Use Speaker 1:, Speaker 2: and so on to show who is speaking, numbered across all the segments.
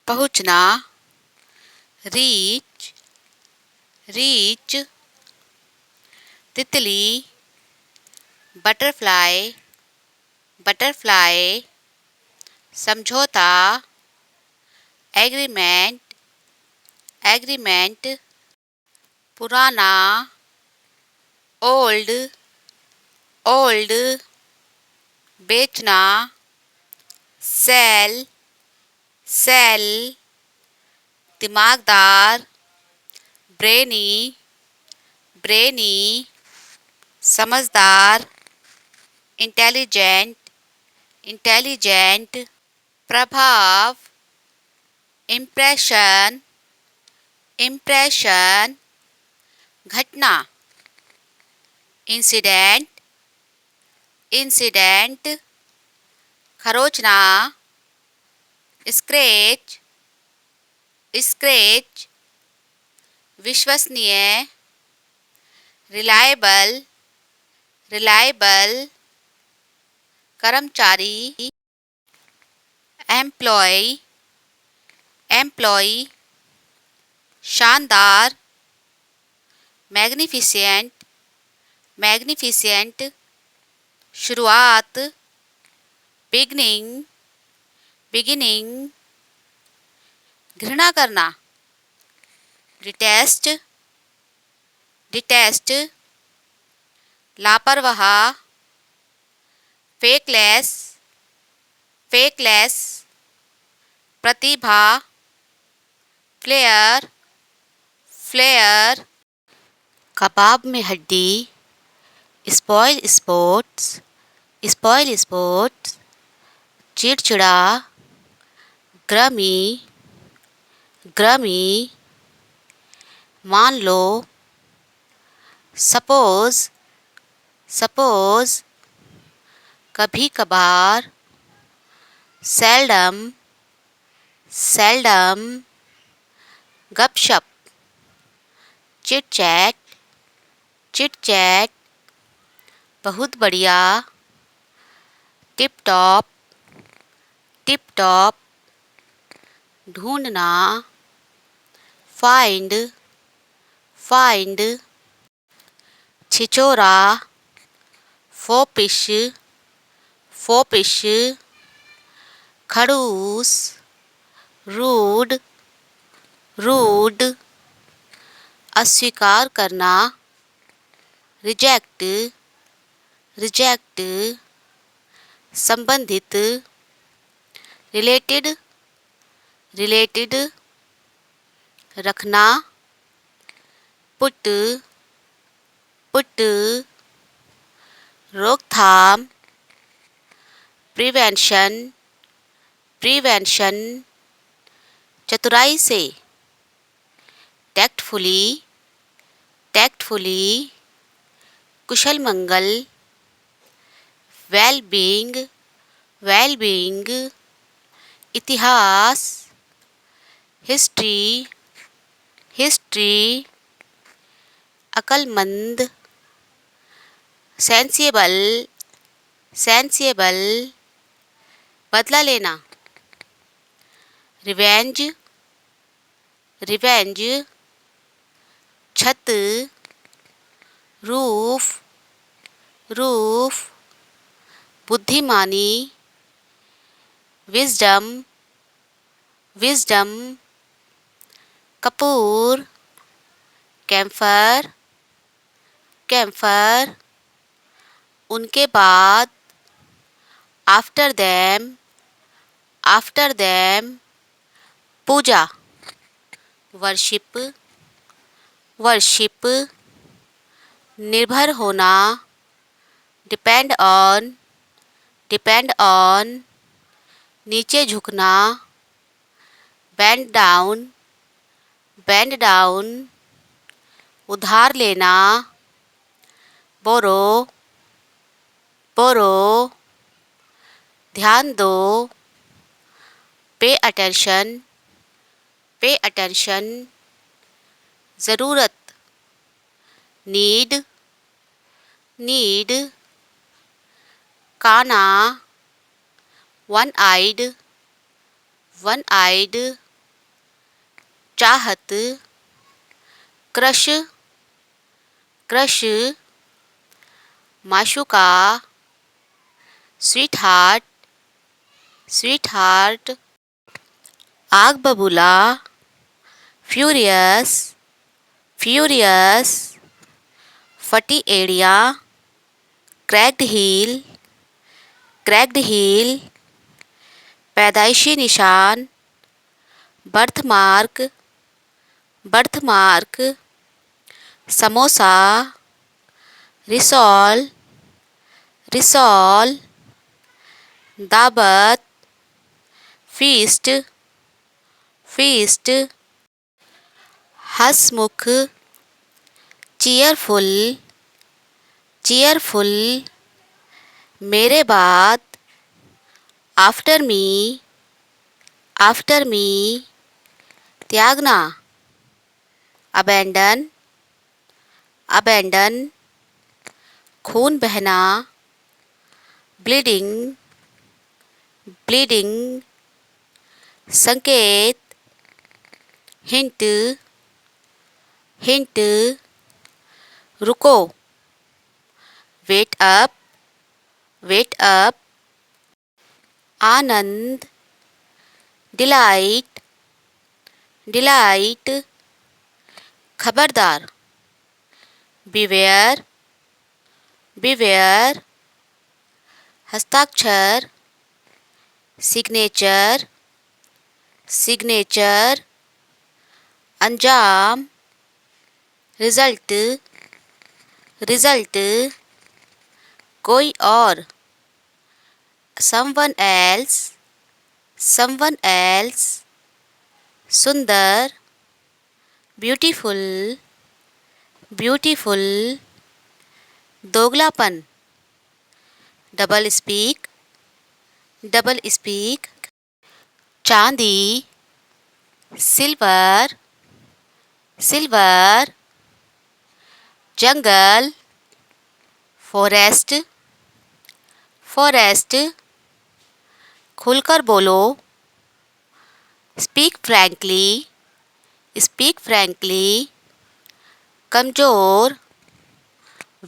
Speaker 1: पहुँचना, reach, reach. तितली, butterfly, butterfly. समझौता, एग्रीमेंट, एग्रीमेंट। पुराना, ओल्ड, ओल्ड। बेचना, सेल, सेल। दिमागदार, ब्रेनी, ब्रेनी। समझदार, इंटेलिजेंट, इंटेलिजेंट। प्रभाव, इम्प्रेशन, इम्प्रेशन। घटना, इंसिडेंट, इंसिडेंट। खरोंचना, स्क्रैच, स्क्रैच। विश्वसनीय, रिलायबल, रिलायबल। कर्मचारी, एम्प्लॉय, एम्प्लॉय। शानदार, मैग्निफिसेंट, मैग्निफिसेंट। शुरुआत, बिगनिंग, बिगिनिंग। घृणा करना, डिटेस्ट, डिटेस्ट। लापरवाह, फेकलेस, फेकलेस। प्रतिभा, फ्लेयर, फ्लेयर। कबाब में हड्डी, स्पॉइल स्पोर्ट्स, स्पॉइल स्पोर्ट्स। चिड़चिड़ा, ग्रमी, ग्रमी। मान लो, सपोज, सपोज। कभी कभार, सेल्डम, सेल्डम। गपशप, चिट चैट, चिट चैट। बहुत बढ़िया, टिप टॉप, टिप टॉप। ढूंढना, फाइंड, फाइंड। छिछोरा, फोपिश, फोपिश। खड़ूस, रूड, रूड। अस्वीकार करना, रिजेक्ट, रिजेक्ट। संबंधित, रिलेटेड, रिलेटेड। रखना, पुट, पुट। रोकथाम, प्रिवेंशन, प्रिवेंशन। चतुराई से, टैक्टफुली, टैक्टफुली। कुशल मंगल, वेल बीइंग, वेल बीइंग। इतिहास, हिस्ट्री, हिस्ट्री। अक्लमंद, सेंसिबल, सेंसिबल। बदला लेना, रिवेंज, रिवेंज। छत, रूफ, रूफ। बुद्धिमानी, विजडम, विजडम। कपूर, कैम्फर, कैम्फर। उनके बाद, आफ्टर देम, आफ्टर देम। पूजा, वर्शिप, वर्शिप। निर्भर होना, डिपेंड ऑन, डिपेंड ऑन। नीचे झुकना, बेंड डाउन, बेंड डाउन। उधार लेना, बोरो, बोरो। ध्यान दो, पे अटेंशन, पे अटेंशन। ज़रूरत, नीड, नीड। काना, वन आइड, वन आइड। चाहत, क्रश, क्रश, माशूका, स्वीट हार्ट, स्वीट हार्ट, आग बबूला, फ्यूरियस, फ्यूरियस, फटी एड़िया, क्रैक्ड हील, क्रैक्ड हील, पैदाइशी निशान, birthmark, birthmark, samosa, rissole, rissole, दावत, फीस्ट, फीस्ट, हंसमुख, चीयरफुल, चीयरफुल, मेरे बाद, आफ्टर मी, आफ्टर मी, त्यागना, अबेंडन, अबेंडन, खून बहना, ब्लीडिंग, ब्लीडिंग, संकेत, हिंट, हिंट, रुको, वेट अप, वेट अप, आनंद, डिलाइट, डिलाइट, खबरदार, बिवेयर, बिवेयर, हस्ताक्षर, सिग्नेचर, सिग्नेचर, अंजाम, रिजल्ट, रिजल्ट, कोई और, समवन एल्स, समवन एल्स, सुंदर, ब्यूटीफुल, ब्यूटीफुल, दोगलापन, डबल स्पीक, डबल स्पीक, चांदी, सिल्वर, सिल्वर, जंगल, फॉरेस्ट, फॉरेस्ट, खुलकर बोलो, स्पीक फ्रैंकली, स्पीक फ्रैंकली, कमज़ोर,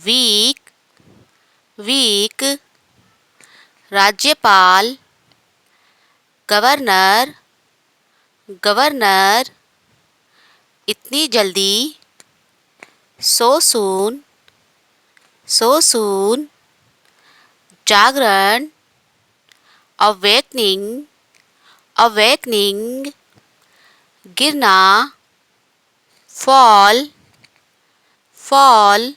Speaker 1: वीक, वीक, राज्यपाल, गवर्नर, गवर्नर, इतनी जल्दी, सो सून, सो सून, जागरण, अवेकनिंग, अवेकनिंग, गिरना, फॉल, फॉल,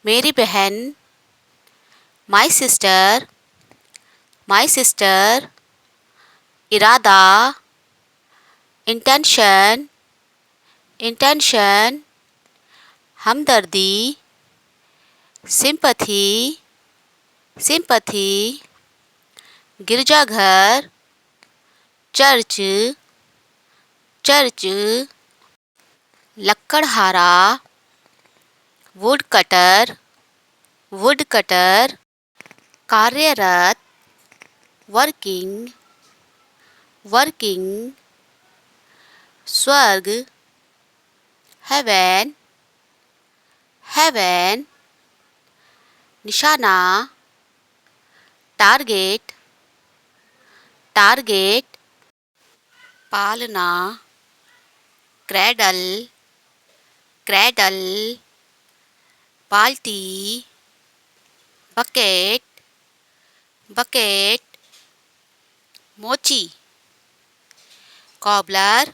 Speaker 1: मेरी बहन, माय सिस्टर, माय सिस्टर, इरादा, इंटेंशन, इंटेंशन, हमदर्दी, सिंपथी, सिंपथी, गिरजाघर, चर्च, चर्च, लक्कड़हारा, वुड कटर, वुड कटर, कार्यरत, वर्किंग, वर्किंग, स्वर्ग, हेवन, हेवन, निशाना, टारगेट, टारगेट, पालना, क्रैडल, क्रैडल, बाल्टी, बकेट, बकेट, मोची, कॉबलर,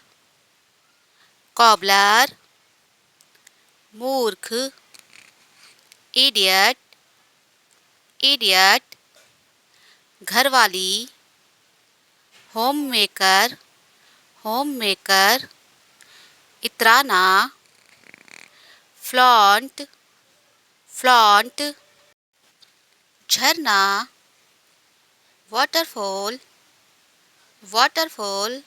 Speaker 1: कॉबलर, मूर्ख, इडियट, इडियट, घरवाली, होम मेकर, होम मेकर, इतराना, फ्लॉन्ट, फ्लॉन्ट, झरना, वाटरफॉल, वाटरफॉल,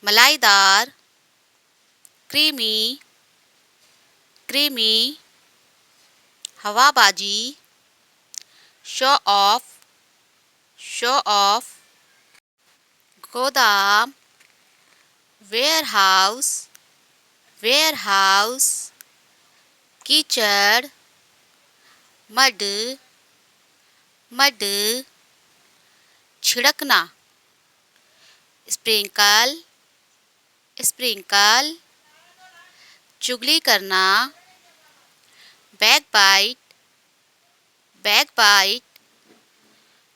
Speaker 1: मलाईदार, क्रीमी, क्रीमी, हवाबाजी, शो ऑफ, शो ऑफ, गोदाम, warehouse, warehouse, कीचड़, मड, मड, छिड़कना, स्प्रिंकल, स्प्रिंकल, चुगली करना, बैकबाइट, बैकबाइट,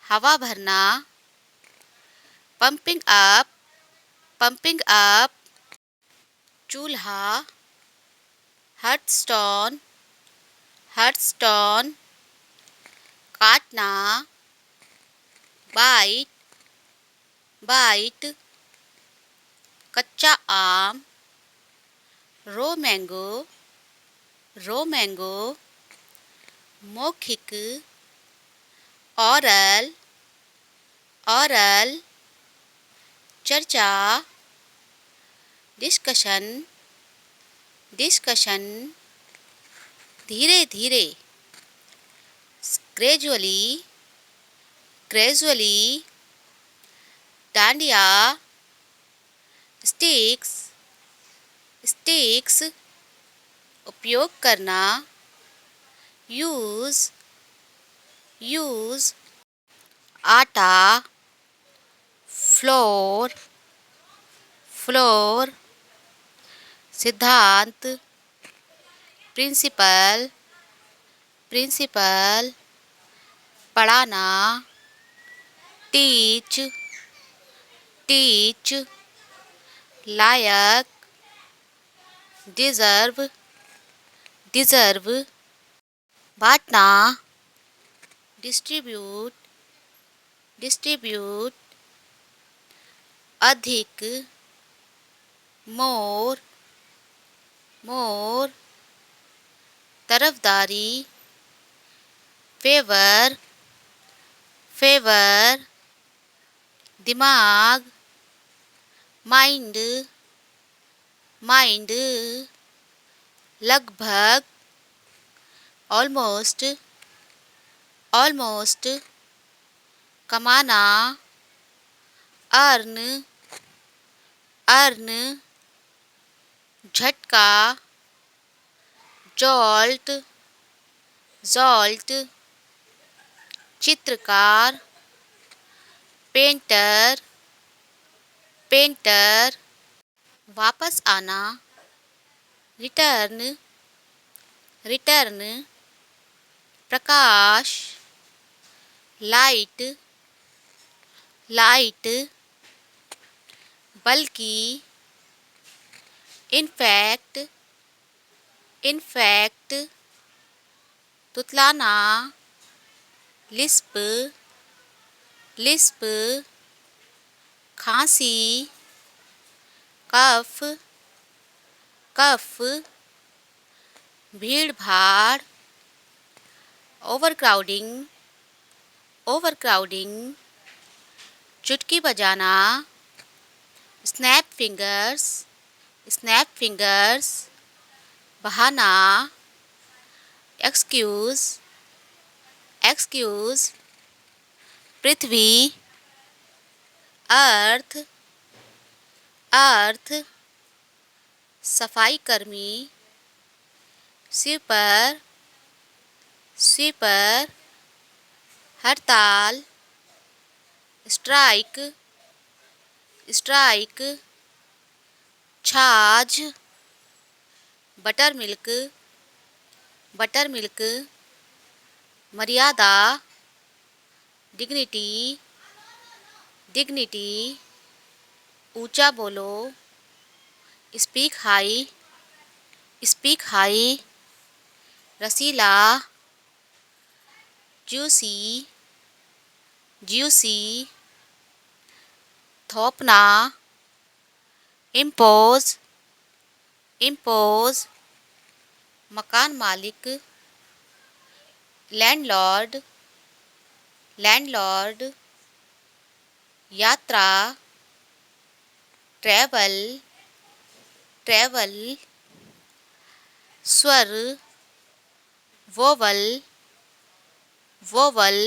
Speaker 1: हवा भरना, पंपिंग अप, पंपिंग अप, चूल्हा, हटस्टोन, हटस्टोन, काटना, बाइट, बाइट, कच्चा आम, रो मैंगो, रो मैंगो, मौखिक, ओरल, ओरल, चर्चा, डिस्कशन, डिस्कशन, धीरे धीरे, gradually, gradually, dandiya, sticks, sticks, उपयोग करना, यूज, यूज, आटा, फ्लोर, फ्लोर, सिद्धांत, प्रिंसिपल, प्रिंसिपल, पढ़ाना, टीच, टीच, लायक, डिजर्व, डिजर्व, बांटना, डिस्ट्रीब्यूट, डिस्ट्रीब्यूट, अधिक, मोर, मोर, तरफदारी, फेवर, फेवर, दिमाग, माइंड, माइंड, लगभग, ऑलमोस्ट, ऑलमोस्ट, कमाना, अर्न, अर्न, झटका, जॉल्ट, जॉल्ट, चित्रकार, पेंटर, पेंटर, वापस आना, रिटर्न, रिटर्न, प्रकाश, लाइट, लाइट, बल्कि, इनफैक्ट, इनफैक्ट, तुतलाना, लिस्प, लिस्प, खांसी, कफ, कफ, भीड़ भाड़, ओवरक्राउडिंग, ओवरक्राउडिंग, चुटकी बजाना, स्नैप फिंगर्स, स्नैप फिंगर्स, बहाना, एक्सक्यूज, एक्सक्यूज, पृथ्वी, अर्थ, अर्थ, सफाई कर्मी, स्वीपर, स्वीपर, हड़ताल, स्ट्राइक, स्ट्राइक, छाछ, बटर मिल्क, बटर मिल्क, मर्यादा, डिग्निटी, डिग्निटी, ऊंचा बोलो, स्पीक हाई, स्पीक हाई, रसीला, जूसी, जूसी, थोपना, इम्पोज, इम्पोज, मकान मालिक, लैंडलॉर्ड, लैंडलॉर्ड, यात्रा, ट्रैवल, ट्रैवल, स्वर, वोवल, वोवल,